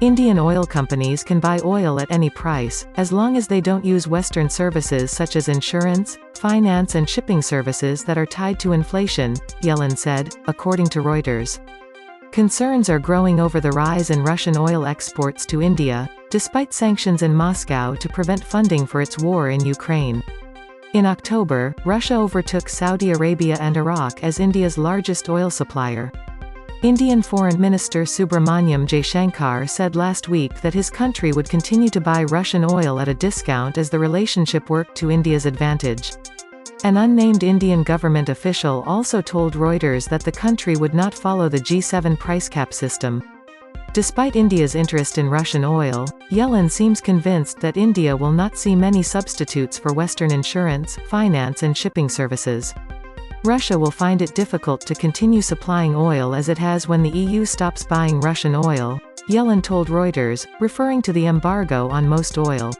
Indian oil companies can buy oil at any price, as long as they don't use Western services such as insurance, finance and shipping services that are tied to inflation, Yellen said, according to Reuters. Concerns are growing over the rise in Russian oil exports to India, despite sanctions in Moscow to prevent funding for its war in Ukraine. In October, Russia overtook Saudi Arabia and Iraq as India's largest oil supplier. Indian Foreign Minister Subramanyam Jaishankar said last week that his country would continue to buy Russian oil at a discount as the relationship worked to India's advantage. An unnamed Indian government official also told Reuters that the country would not follow the G7 price cap system. Despite India's interest in Russian oil, Yellen seems convinced that India will not see many substitutes for Western insurance, finance and shipping services. Russia will find it difficult to continue supplying oil as it has when the EU stops buying Russian oil, Yellen told Reuters, referring to the embargo on most oil.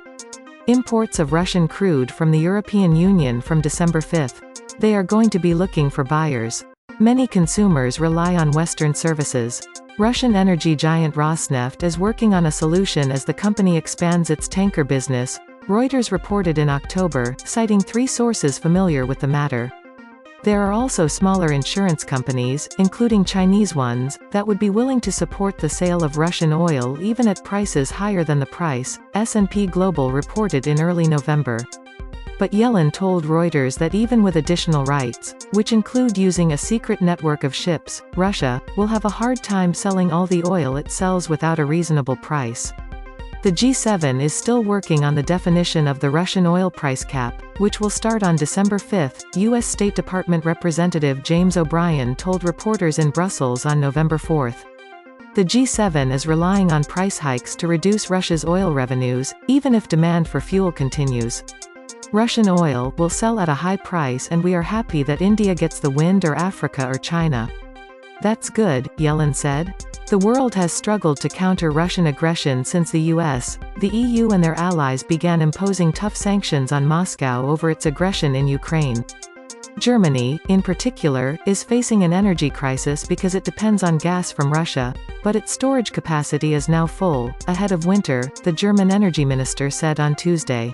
Imports of Russian crude from the European Union from December 5. They are going to be looking for buyers. Many consumers rely on Western services. Russian energy giant Rosneft is working on a solution as the company expands its tanker business, Reuters reported in October, citing 3 sources familiar with the matter. There are also smaller insurance companies, including Chinese ones, that would be willing to support the sale of Russian oil even at prices higher than the price, S&P Global reported in early November. But Yellen told Reuters that even with additional rights, which include using a secret network of ships, Russia will have a hard time selling all the oil it sells without a reasonable price. The G7 is still working on the definition of the Russian oil price cap, which will start on December 5, U.S. State Department Representative James O'Brien told reporters in Brussels on November 4. The G7 is relying on price hikes to reduce Russia's oil revenues, even if demand for fuel continues. Russian oil will sell at a high price and we are happy that India gets the wind or Africa or China. That's good, Yellen said. The world has struggled to counter Russian aggression since the US, the EU and their allies began imposing tough sanctions on Moscow over its aggression in Ukraine. Germany, in particular, is facing an energy crisis because it depends on gas from Russia, but its storage capacity is now full, ahead of winter, the German energy minister said on Tuesday.